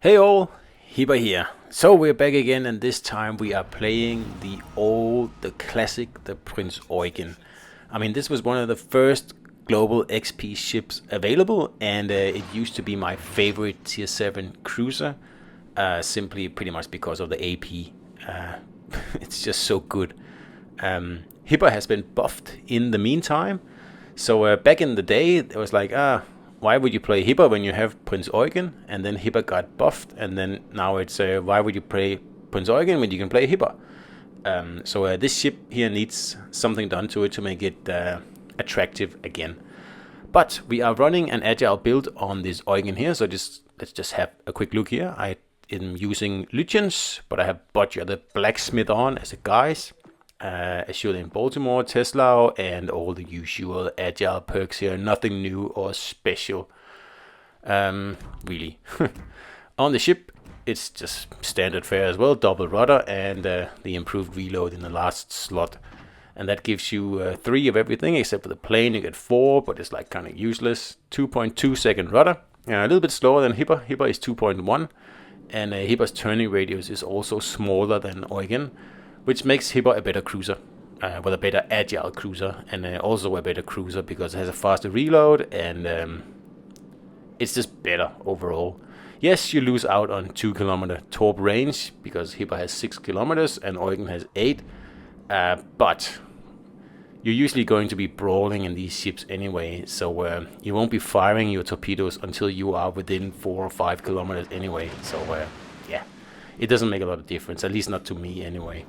Hey all, Hipper here. So we're back again, and this time we are playing the classic, the Prinz Eugen. I mean, this was one of the first global XP ships available, and it used to be my favorite tier 7 cruiser, simply pretty much because of the AP. It's just so good. Hipper has been buffed in the meantime, so back in the day, it was like, why would you play Hipper when you have Prinz Eugen? And then Hipper got buffed, and then now it's why would you play Prinz Eugen when you can play Hipper? So this ship here needs something done to it to make it attractive again. But we are running an agile build on this Eugen here, so let's just have a quick look here. I am using Lutyens, but I have Bodger the Blacksmith on as a guise. Azure in Baltimore, Tesla, and all the usual agile perks here. Nothing new or special, really. On the ship, it's just standard fare as well. Double rudder and the improved reload in the last slot. And that gives you 3 of everything, except for the plane. You get 4, but it's like kind of useless. 2.2 second rudder. A little bit slower than Hipper. Hipper is 2.1. And Hipper's turning radius is also smaller than Eugen, which makes Hipper a better cruiser, a better agile cruiser, and also a better cruiser because it has a faster reload, and it's just better overall. Yes, you lose out on 2 kilometer torp range because Hipper has 6 kilometers and Eugen has 8, but you're usually going to be brawling in these ships anyway, so you won't be firing your torpedoes until you are within 4 or 5 kilometers anyway, so yeah, it doesn't make a lot of difference, at least not to me anyway.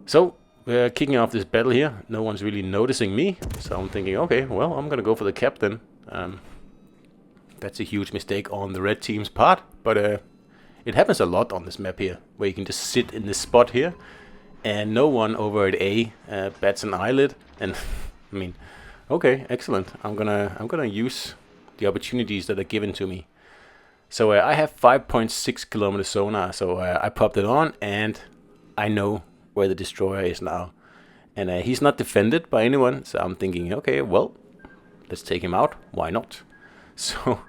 So, we're kicking off this battle here. No one's really noticing me. So I'm thinking, okay, well, I'm going to go for the captain. That's a huge mistake on the red team's part. But it happens a lot on this map here, where you can just sit in this spot here, and no one over at A bats an eyelid. And, I mean, okay, excellent. I'm gonna use the opportunities that are given to me. So I have 5.6 kilometer sonar, so I popped it on, and I know where the destroyer is now, and he's not defended by anyone, so I'm thinking, okay, well, let's take him out, why not? So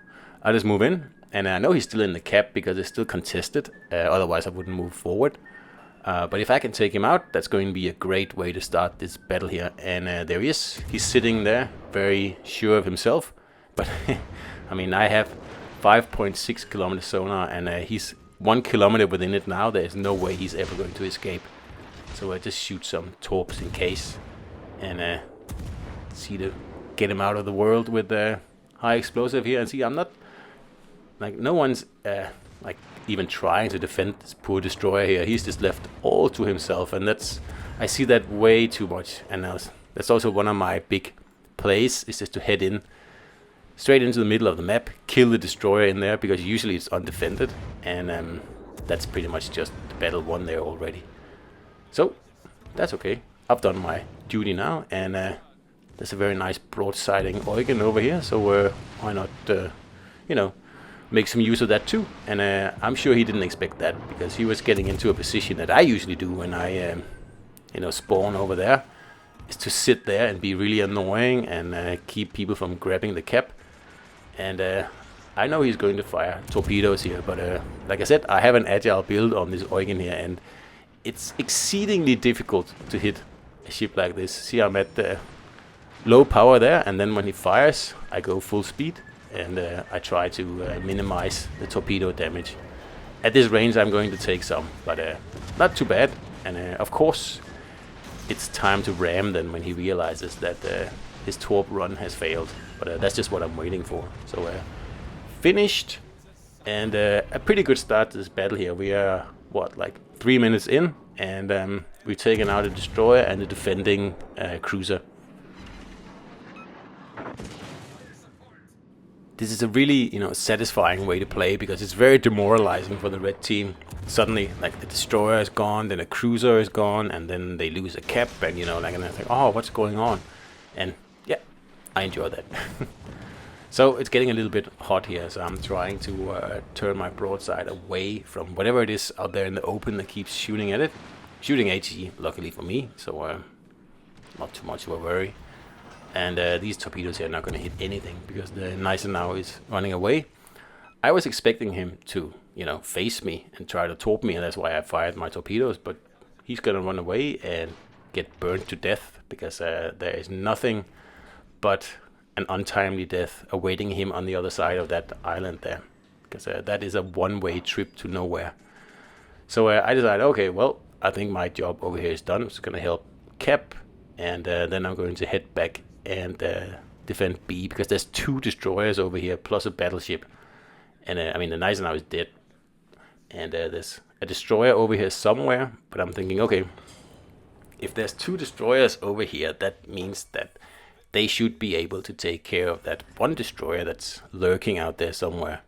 I just move in, and I know he's still in the cap because it's still contested, otherwise I wouldn't move forward, but if I can take him out, that's going to be a great way to start this battle here. And there he is, he's sitting there very sure of himself, but I mean, I have 5.6 kilometer sonar, and he's 1 kilometer within it now. There's no way he's ever going to escape. So I just shoot some torps in case, and see to get him out of the world with high explosive here. And see, I'm not like, no one's like even trying to defend this poor destroyer here. He's just left all to himself, and I see that way too much. And that's also one of my big plays, is just to head in straight into the middle of the map, kill the destroyer in there, because usually it's undefended, and that's pretty much just the battle won there already. So, that's okay. I've done my duty now, and there's a very nice broadsiding Eugen over here, so why not, make some use of that too. And I'm sure he didn't expect that, because he was getting into a position that I usually do when I, spawn over there, is to sit there and be really annoying and keep people from grabbing the cap. And I know he's going to fire torpedoes here, but like I said, I have an agile build on this Eugen here, and it's exceedingly difficult to hit a ship like this. See, I'm at low power there, and then when he fires, I go full speed, and I try to minimize the torpedo damage. At this range, I'm going to take some, but not too bad. And of course, it's time to ram then when he realizes that his torp run has failed. But that's just what I'm waiting for. So finished, and a pretty good start to this battle here. We are, like 3 minutes in, and we've taken out a destroyer and a defending cruiser. This is a really, satisfying way to play, because it's very demoralizing for the red team. Suddenly, like, the destroyer is gone, then a cruiser is gone, and then they lose a cap, and and I think, oh, what's going on? And yeah, I enjoy that. So it's getting a little bit hot here, so I'm trying to turn my broadside away from whatever it is out there in the open that keeps shooting at it. Shooting HE, luckily for me, so not too much of a worry. And these torpedoes here are not going to hit anything because the Gneisenau is running away. I was expecting him to, face me and try to torp me, and that's why I fired my torpedoes. But he's gonna run away and get burned to death, because there is nothing but an untimely death awaiting him on the other side of that island there, because that is a one-way trip to nowhere. So I decided, okay, well, I think my job over here is done. I'm just gonna help Cap, and then I'm going to head back and defend B, because there's 2 destroyers over here plus a battleship, and I mean the Gneisenau is dead, and there's a destroyer over here somewhere. But I'm thinking, okay, if there's 2 destroyers over here, that means that they should be able to take care of that one destroyer that's lurking out there somewhere.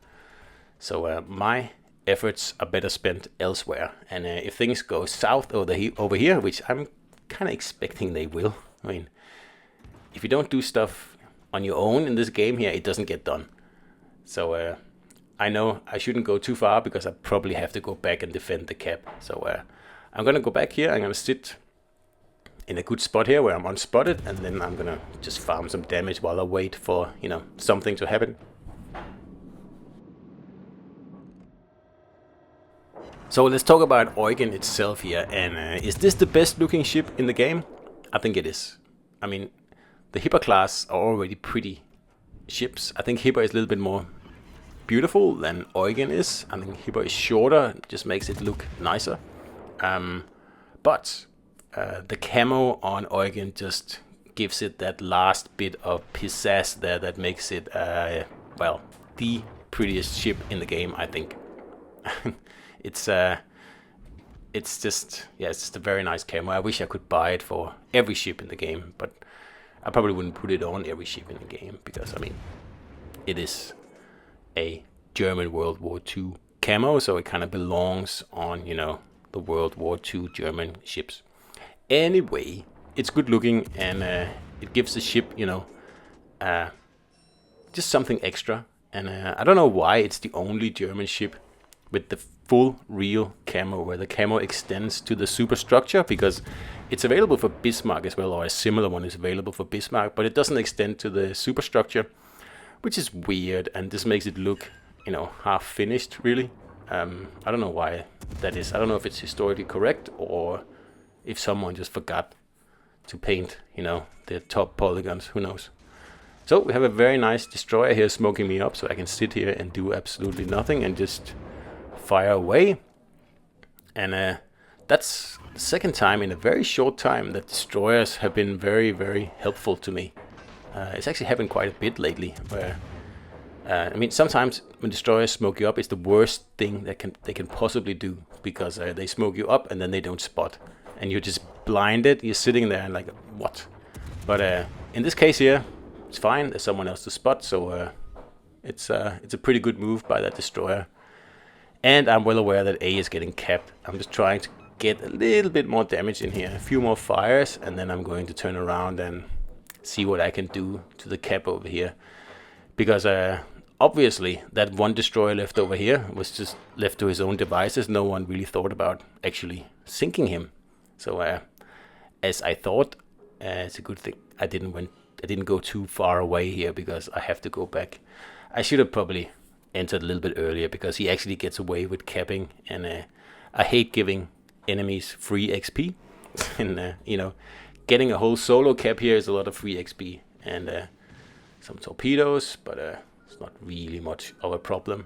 So my efforts are better spent elsewhere. And if things go south over here, which I'm kind of expecting they will. I mean, if you don't do stuff on your own in this game here, it doesn't get done. So I know I shouldn't go too far, because I probably have to go back and defend the Cap. So I'm gonna go back here. I'm gonna sit in a good spot here where I'm unspotted, and then I'm gonna just farm some damage while I wait for, something to happen. So let's talk about Eugen itself here, and is this the best looking ship in the game? I think it is. I mean, the Hipper class are already pretty ships. I think Hipper is a little bit more beautiful than Eugen is. I think Hipper is shorter, just makes it look nicer. But the camo on Eugen just gives it that last bit of pizzazz there that makes it, well, the prettiest ship in the game, I think. It's just a very nice camo. I wish I could buy it for every ship in the game, but I probably wouldn't put it on every ship in the game, because, I mean, it is a German World War II camo, so it kind of belongs on, the World War II German ships. Anyway, it's good looking, and it gives the ship, just something extra. And I don't know why it's the only German ship with the full real camo, where the camo extends to the superstructure, because it's available for Bismarck as well, or a similar one is available for Bismarck, but it doesn't extend to the superstructure, which is weird, and this makes it look, half finished, really. I don't know why that is. I don't know if it's historically correct, or if someone just forgot to paint, the top polygons, who knows. So we have a very nice destroyer here smoking me up, so I can sit here and do absolutely nothing and just fire away. And that's the second time in a very short time that destroyers have been very, very helpful to me. It's actually happened quite a bit lately, where I mean, sometimes when destroyers smoke you up, it's the worst thing that they can possibly do, because they smoke you up and then they don't spot, and you're just blinded. You're sitting there and like, what? But in this case here, it's fine. There's someone else to spot, so it's a pretty good move by that destroyer. And I'm well aware that A is getting capped. I'm just trying to get a little bit more damage in here, a few more fires, and then I'm going to turn around and see what I can do to the cap over here. Because obviously that one destroyer left over here was just left to his own devices. No one really thought about actually sinking him. So as I thought, it's a good thing I didn't go too far away here, because I have to go back. I should have probably entered a little bit earlier, because he actually gets away with capping, and I hate giving enemies free XP. And getting a whole solo cap here is a lot of free XP, and some torpedoes, but it's not really much of a problem.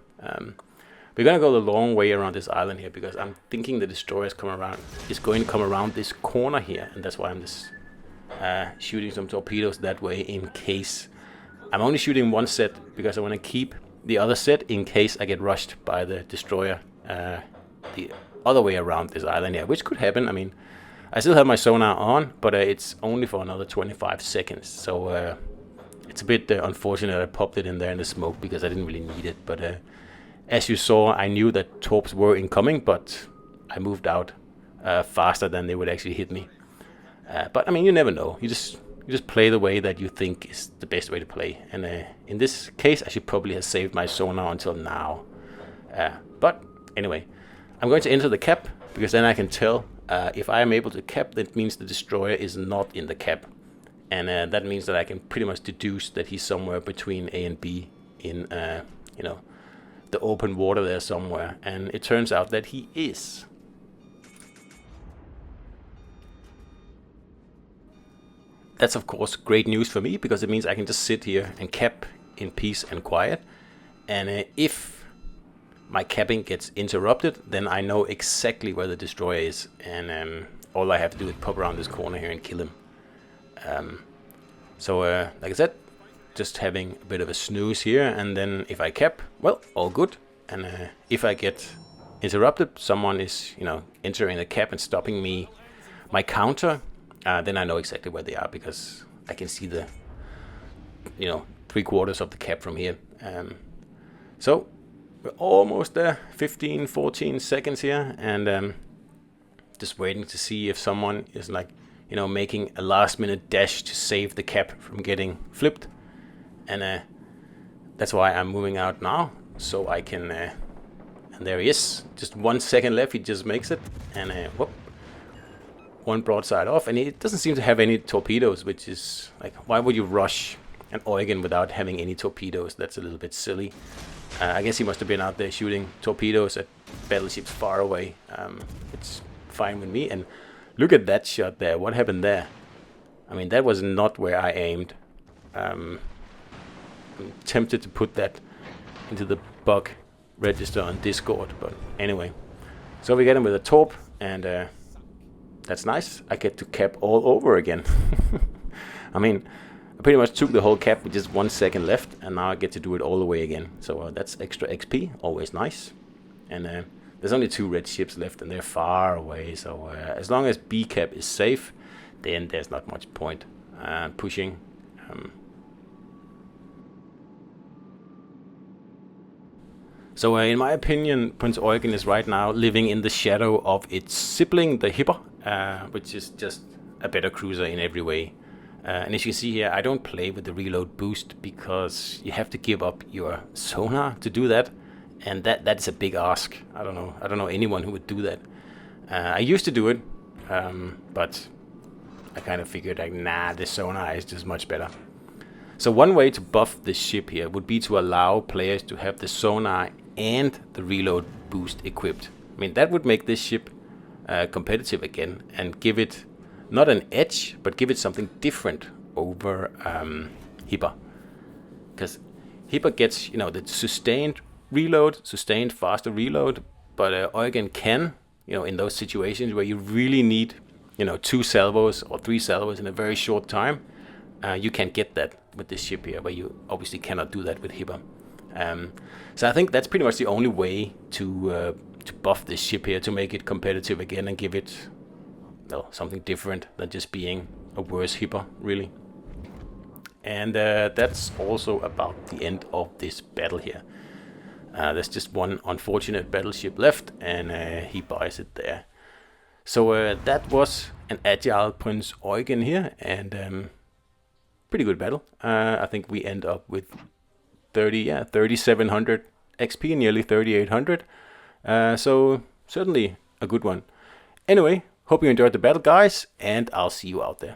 We're gonna go the long way around this island here, because I'm thinking the destroyer is going to come around this corner here, and that's why I'm just shooting some torpedoes that way, in case. I'm only shooting one set because I want to keep the other set in case I get rushed by the destroyer the other way around this island here, which could happen. I mean, I still have my sonar on, but it's only for another 25 seconds, so it's a bit unfortunate I popped it in there in the smoke, because I didn't really need it. But as you saw, I knew that torps were incoming, but I moved out faster than they would actually hit me. But I mean, you never know. You just play the way that you think is the best way to play. And in this case, I should probably have saved my sonar until now. But anyway, I'm going to enter the cap, because then I can tell if I am able to cap, that means the destroyer is not in the cap. And that means that I can pretty much deduce that he's somewhere between A and B in, the open water there somewhere, and it turns out that he is. That's of course great news for me, because it means I can just sit here and cap in peace and quiet, and if my capping gets interrupted, then I know exactly where the destroyer is, and all I have to do is pop around this corner here and kill him. So like I said, just having a bit of a snooze here, and then if I cap, well, all good. And if I get interrupted, someone is, you know, entering the cap and stopping me, my counter, then I know exactly where they are, because I can see the, you know, 3/4 of the cap from here. So we're almost there, 14 seconds here, and just waiting to see if someone is, like, you know, making a last-minute dash to save the cap from getting flipped. And that's why I'm moving out now, so I can, and there he is, just 1 second left, he just makes it, and whoop, one broadside off, and it doesn't seem to have any torpedoes, which is, like, why would you rush an Eugen without having any torpedoes? That's a little bit silly. I guess he must have been out there shooting torpedoes at battleships far away. It's fine with me, and look at that shot there, what happened there? I mean, that was not where I aimed. I'm tempted to put that into the bug register on Discord, but anyway. So we get him with a torp, and that's nice. I get to cap all over again. I mean, I pretty much took the whole cap with just 1 second left, and now I get to do it all the way again. So that's extra XP, always nice. And there's only 2 red ships left, and they're far away. So as long as B cap is safe, then there's not much point pushing. So in my opinion, Prinz Eugen is right now living in the shadow of its sibling, the Hipper, which is just a better cruiser in every way. And as you see here, I don't play with the reload boost, because you have to give up your sonar to do that, and that is a big ask. I don't know anyone who would do that. I used to do it, but I kind of figured, like, nah, the sonar is just much better. So one way to buff this ship here would be to allow players to have the sonar and the reload boost equipped. I mean, that would make this ship competitive again, and give it not an edge, but give it something different over Hipper. Because Hipper gets, you know, the sustained reload, sustained faster reload, but Eugen can, you know, in those situations where you really need, you know, 2 salvos or 3 salvos in a very short time, you can't get that with this ship here, where you obviously cannot do that with Hipper. So I think that's pretty much the only way to buff this ship here, to make it competitive again and give it, well, something different than just being a worse Hipper, really. And that's also about the end of this battle here. There's just one unfortunate battleship left, and he buys it there. So that was an agile Prinz Eugen here, and pretty good battle. I think we end up with 3,700 XP, nearly 3,800. So certainly a good one. Anyway, hope you enjoyed the battle, guys, and I'll see you out there.